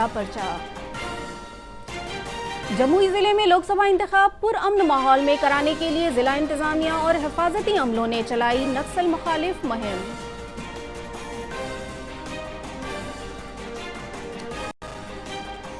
बड़ा पर्चा। जमुई जिले में लोकसभा इंतखाब पुरअमन माहौल में कराने के लिए जिला इंतजामिया और हिफाजती अमलों ने चलाई नक्सल मुखालिफ मुहिम।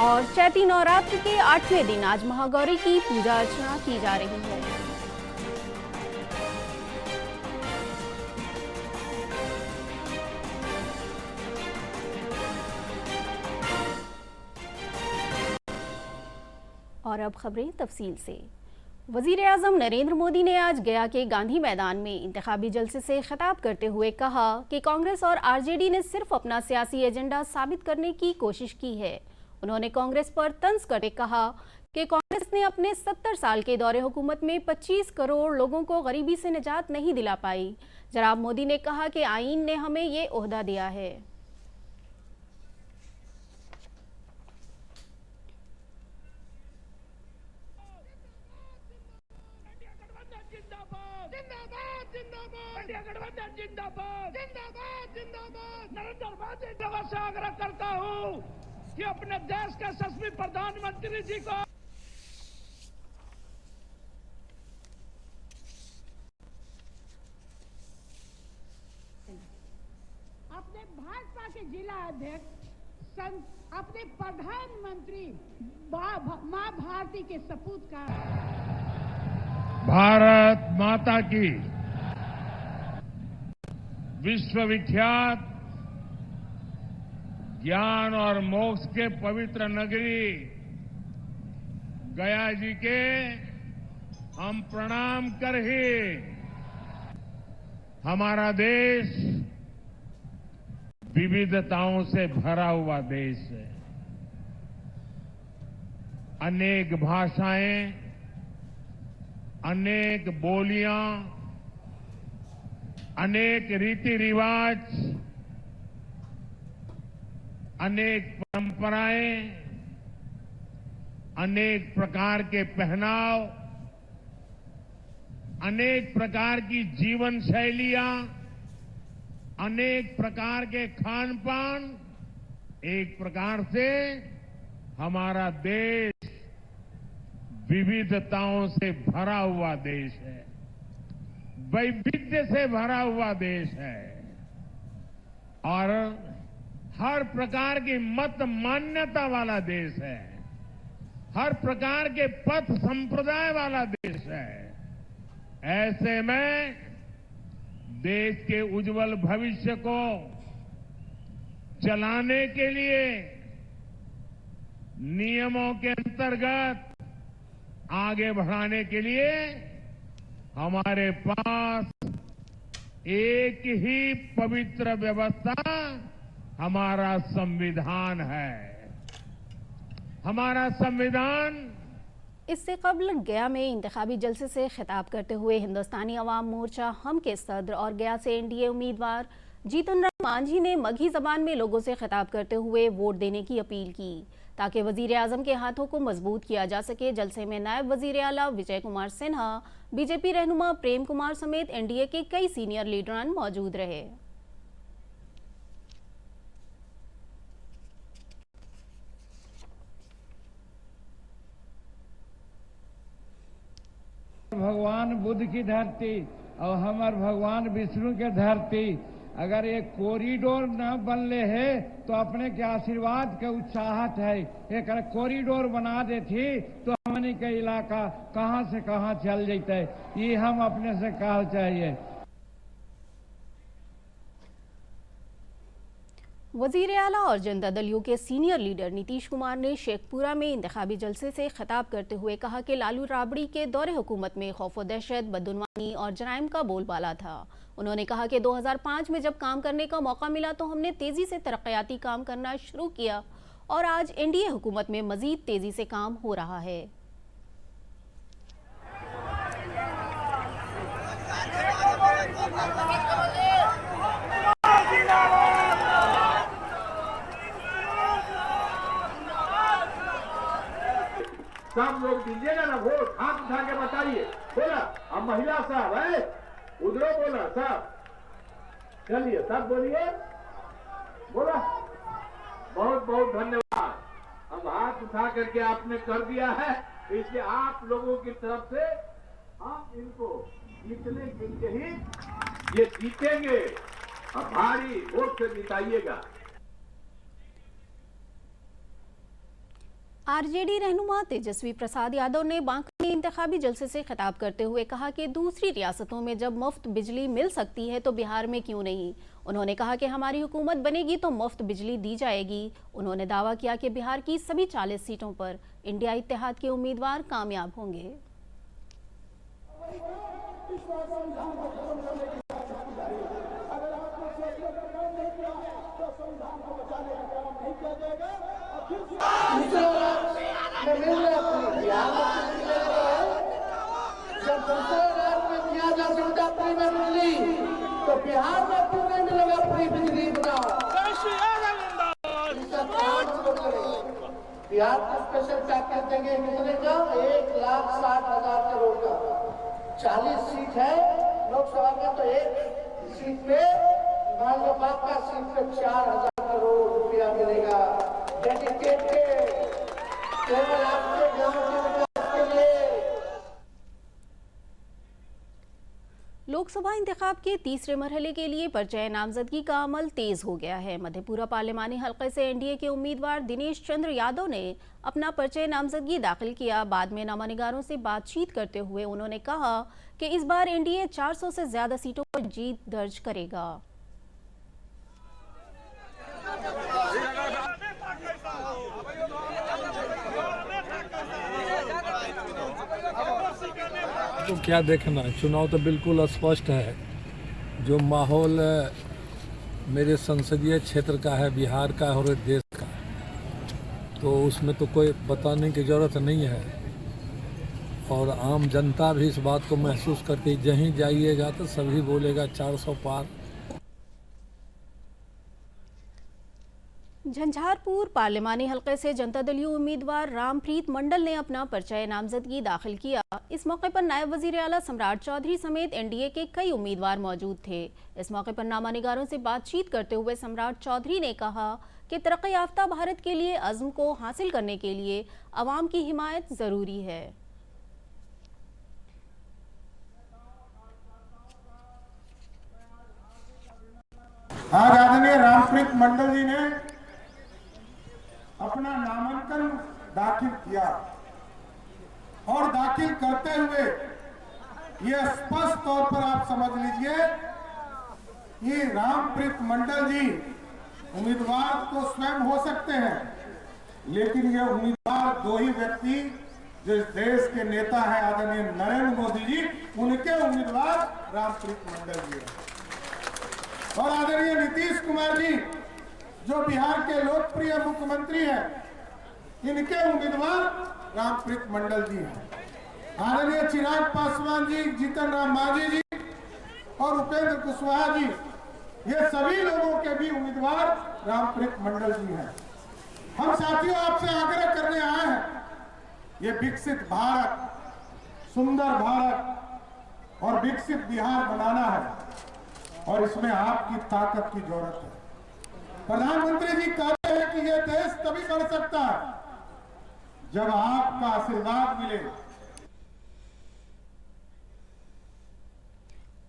और चैती नवरात्र के 8वें दिन आज महागौरी की पूजा अर्चना की जा रही है। और अब खबरें तफसील से। वजीर आज़म नरेंद्र मोदी ने आज गया के गांधी मैदान में इंतखाबी जलसे से खिताब करते हुए कहा कि कांग्रेस और आरजेडी ने सिर्फ अपना सियासी एजेंडा साबित करने की कोशिश की है। उन्होंने कांग्रेस पर तंज करके कहा कि कांग्रेस ने अपने 70 साल के दौरे हुकूमत में 25 करोड़ लोगों को गरीबी से निजात नहीं दिला पाई। जनाब मोदी ने कहा कि आईन ने हमें ये ओहदा दिया है। नरेंद्र मोदी से आग्रह करता हूं कि अपने देश के यशस्वी प्रधानमंत्री जी को अपने भाजपा के जिला अध्यक्ष अपने प्रधानमंत्री मां भारती के सपूत का भारत माता की विश्वविख्यात ज्ञान और मोक्ष के पवित्र नगरी गया जी के हम प्रणाम कर ही हमारा देश विविधताओं से भरा हुआ देश है। अनेक भाषाएं, अनेक बोलियां, अनेक रीति रिवाज, अनेक परंपराएं, अनेक प्रकार के पहनाव, अनेक प्रकार की जीवन शैलियां, अनेक प्रकार के खान पान, एक प्रकार से हमारा देश विविधताओं से भरा हुआ देश है, वैविध्य से भरा हुआ देश है और हर प्रकार की मत मान्यता वाला देश है, हर प्रकार के पथ संप्रदाय वाला देश है। ऐसे में देश के उज्जवल भविष्य को चलाने के लिए नियमों के अंतर्गत आगे बढ़ाने के लिए हमारे पास एक ही पवित्र व्यवस्था हमारा संविधान है। हमारा संविधान। इससे कबल गया में इंतखाबी जलसे से खिताब करते हुए हिंदुस्तानी अवाम मोर्चा हम के सदर और गया से एनडीए उम्मीदवार जीतन राम मांझी ने मगही जबान में लोगों से खिताब करते हुए वोट देने की अपील की ताकि वजीर आजम के हाथों को मजबूत किया जा सके। जलसे में नायब वजीर आला विजय कुमार सिन्हा, बीजेपी रहनुमा प्रेम कुमार समेत एनडीए के कई सीनियर लीडरान मौजूद रहे। भगवान बुद्ध की धरती और हमार भगवान विष्णु के धरती, अगर ये कॉरिडोर न बनले है तो अपने के आशीर्वाद के उत्साहत है। एक कॉरिडोर बना देती तो हमने के इलाका कहां से कहां चल जैते, ये हम अपने से कहना चाहिए। वजीर आला और जनता दल यू के सीनियर लीडर नीतीश कुमार ने शेखपुरा में इंतखाबी जलसे से खिताब करते हुए कहा कि लालू राबड़ी के दौरे हुकूमत में खौफ व दहशत, बदउनवानी और जराइम का बोलबाला था। उन्होंने कहा कि 2005 में जब काम करने का मौका मिला तो हमने तेजी से तरक्याती काम करना शुरू किया और आज एनडीए हुकूमत में मजीद तेजी से काम हो रहा है। सब लोग दीजिएगा ना वोट, हाथ उठा के बताइए। बोला अब महिला साहब है, उधरो बोला साहब, चलिए सब बोलिए, बोला। बहुत बहुत धन्यवाद। हाथ उठा करके आपने कर दिया है, इसलिए आप लोगों की तरफ से हम इनको जीतने के लिए ही ये जीतेंगे और भारी वोट से जिताइएगा। आरजेडी रहनुमा तेजस्वी प्रसाद यादव ने बांका में इंतखाबी जलसे से खिताब करते हुए कहा कि दूसरी रियासतों में जब मुफ्त बिजली मिल सकती है तो बिहार में क्यों नहीं। उन्होंने कहा कि हमारी हुकूमत बनेगी तो मुफ्त बिजली दी जाएगी। उन्होंने दावा किया कि बिहार की सभी 40 सीटों पर इंडिया इत्तेहाद के उम्मीदवार कामयाब होंगे। जब दूसरे राज्य में दिया जा सकता फ्री में बिजली, तो बिहार में क्यों नहीं मिलेगा फ्री बिजली? बनाओ, बिहार को स्पेशल पैकेज देंगे कितने का? 1,60,000 करोड़ का। 40 सीट है लोकसभा में, तो एक सीट पे मान लो बाका सीट पे 4,000 करोड़ रुपया मिलेगा डेडिकेटेड केवल आपके गांव के विकास के लिए। लोकसभा इंतखाब के तीसरे मरहले के लिए पर्चे नामजदगी का अमल तेज हो गया है। मधेपुरा पार्लिमानी हलके से एनडीए के उम्मीदवार दिनेश चंद्र यादव ने अपना पर्चे नामजदगी दाखिल किया। बाद में नामानिगारों से बातचीत करते हुए उन्होंने कहा कि इस बार एनडीए 400 से ज्यादा सीटों पर जीत दर्ज करेगा। तो क्या देखना, चुनाव तो बिल्कुल स्पष्ट है। जो माहौल मेरे संसदीय क्षेत्र का है, बिहार का और देश का, तो उसमें तो कोई बताने की ज़रूरत नहीं है। और आम जनता भी इस बात को महसूस करती, जहीं जाइएगा तो सभी बोलेगा 400 पार। झंझारपुर पार्लिमानी हलके से जनता दलीय उम्मीदवार रामप्रीत मंडल ने अपना पर्चा नामजदगी दाखिल किया। इस मौके पर नायब वजीर आला सम्राट चौधरी समेत एनडीए के कई उम्मीदवार मौजूद थे। इस मौके पर नामानिगारों से बातचीत करते हुए सम्राट चौधरी ने कहा कि तरक्की याफ्ता भारत के लिए अज़्म को हासिल करने के लिए अवाम की हिमायत जरूरी है। आज आदरणीय रामप्रीत मंडल जी ने अपना नामांकन दाखिल किया और दाखिल करते हुए ये स्पष्ट तौर पर आप समझ लीजिए कि रामप्रीत मंडल जी उम्मीदवार तो स्वयं हो सकते हैं, लेकिन ये उम्मीदवार दो ही व्यक्ति जो इस देश के नेता है आदरणीय नरेंद्र मोदी जी, उनके उम्मीदवार रामप्रीत मंडल जी हैं। और आदरणीय नीतीश कुमार जी जो बिहार के लोकप्रिय मुख्यमंत्री हैं, इनके उम्मीदवार रामप्रीत मंडल जी हैं। आदरणीय चिराग पासवान जी, जीतन राम मांझी जी और उपेंद्र कुशवाहा जी, ये सभी लोगों के भी उम्मीदवार रामप्रीत मंडल जी हैं। हम साथियों आपसे आग्रह करने आए हैं, ये विकसित भारत, सुंदर भारत और विकसित बिहार बनाना है और इसमें आपकी ताकत की जरूरत है। प्रधानमंत्री जी कहते हैं कि यह देश तभी बढ़ सकता है जब आपका आशीर्वाद मिले।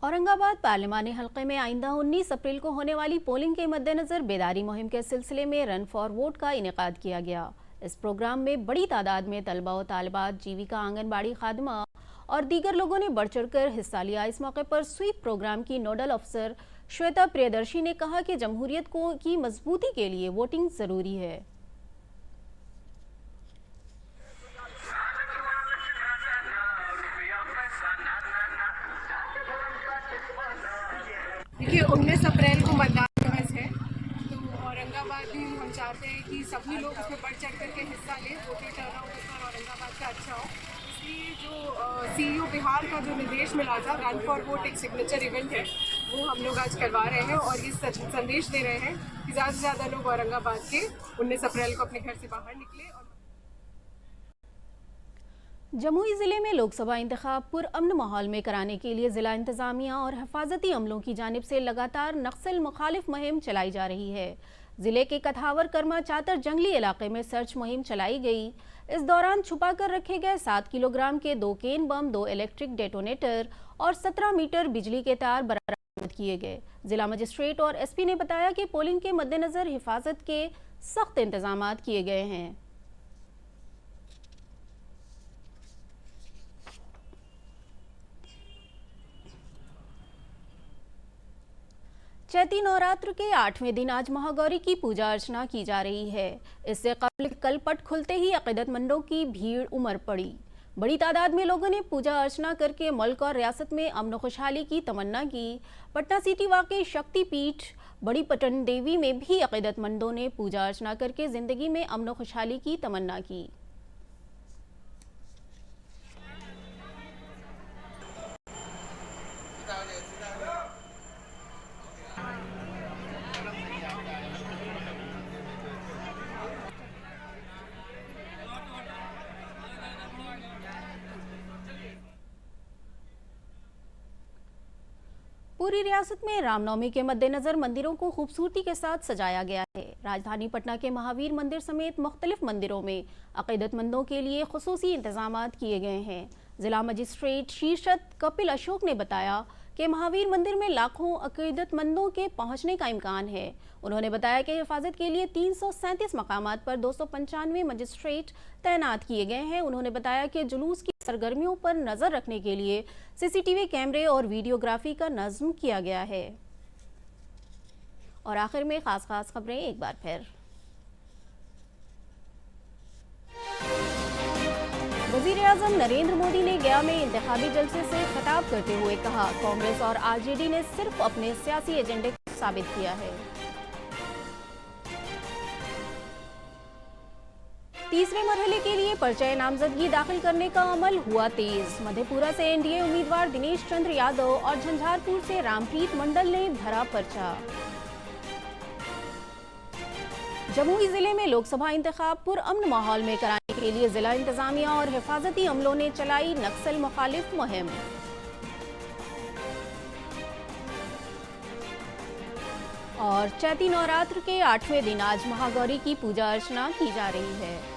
औरंगाबाद पार्लिमानी हलके में आइंदा 19 अप्रैल को होने वाली पोलिंग के मद्देनजर बेदारी मुहिम के सिलसिले में रन फॉर वोट का इनेकाद किया गया। इस प्रोग्राम में बड़ी तादाद में तलबा व तालिबात, जीविका आंगनबाड़ी खादमा और दीगर लोगों ने बढ़ चढ़कर हिस्सा लिया। इस मौके पर स्वीप प्रोग्राम की नोडल अफसर श्वेता प्रियदर्शी ने कहा कि जमहूरियत की मजबूती के लिए वोटिंग जरूरी है। देखिए 19 अप्रैल को मतदान दिवस है, तो औरंगाबाद भी हम चाहते हैं कि सभी लोग उसमें बढ़ चढ़ करके हिस्सा लें। वोटर टर्नआउट पर औरंगाबाद का अच्छा हो, इसलिए जो सीईओ बिहार का जो निर्देश मिला था, रन फॉर वोट एक सिग्नेचर इवेंट है, वो हम लोग आज करवा रहे हैं और ये संदेश दे रहे हैं कि ज़्यादा से ज़्यादा लोग औरंगाबाद के 19 अप्रैल को अपने घर से बाहर निकले। जमुई जिले में लोकसभा इंतखाब पुरअमन माहौल में कराने के लिए जिला इंतजामिया और हिफाजती अमलों की जानिब से लगातार नक्सल मुखालिफ मुहिम चलाई जा रही है। जिले के कथावर कर्मा चातर जंगली इलाके में सर्च मुहिम चलाई गई। इस दौरान छुपा कर रखे गए 7 किलोग्राम के 2 केन बम, 2 इलेक्ट्रिक डेटोनेटर और 17 मीटर बिजली के तार बरामद किए गए। जिला मजिस्ट्रेट और एसपी ने बताया कि पोलिंग के मद्देनजर हिफाजत के सख्त इंतजाम किए गए हैं। चैती नवरात्र के 8वें दिन आज महागौरी की पूजा अर्चना की जा रही है। इससे कबल कल पट खुलते ही अकीदतमंदों की भीड़ उमड़ पड़ी। बड़ी तादाद में लोगों ने पूजा अर्चना करके मुल्क और रियासत में अमन खुशहाली की तमन्ना की। पटना सिटी वाक़ई शक्तिपीठ बड़ी पटन देवी में भी अकीदतमंदों ने पूजा अर्चना करके जिंदगी में अमन खुशहाली की तमन्ना की। पूरी रियासत में रामनवमी के मद्देनजर मंदिरों को खूबसूरती के साथ सजाया गया है। राजधानी पटना के महावीर मंदिर समेत मुख्तलिफ मंदिरों में अकीदतमंदों के लिए खुसूसी इंतजाम किए गए हैं। जिला मजिस्ट्रेट शीर्षद कपिल अशोक ने बताया कि महावीर मंदिर में लाखों अकीदतमंदों के पहुंचने का इम्कान है। उन्होंने बताया कि हिफाजत के लिए 337 मकामात पर 295 मजिस्ट्रेट तैनात किए गए हैं। उन्होंने बताया कि जुलूस की सरगर्मियों पर नजर रखने के लिए सीसीटीवी कैमरे और वीडियोग्राफी का नज़्म किया गया है। और आखिर में खास खबरें एक बार फिर। वज़ीर-ए-आज़म नरेंद्र मोदी ने गया में इंतखाबी जलसे से खिताब करते हुए कहा, कांग्रेस और आरजेडी ने सिर्फ अपने सियासी एजेंडे को साबित किया है। तीसरे मरहले के लिए पर्चा नामजदगी दाखिल करने का अमल हुआ तेज। मधेपुरा से एनडीए उम्मीदवार दिनेश चंद्र यादव और झंझारपुर से रामप्रीत मंडल ने भरा पर्चा। जमुई जिले में लोकसभा इंतखाब पुरअमन माहौल में कराने के लिए जिला इंतजामिया और हिफाजती अमलों ने चलाई नक्सल मुखालिफ मुहिम। और चैती नवरात्र के 8वें दिन आज महागौरी की पूजा अर्चना की जा रही है।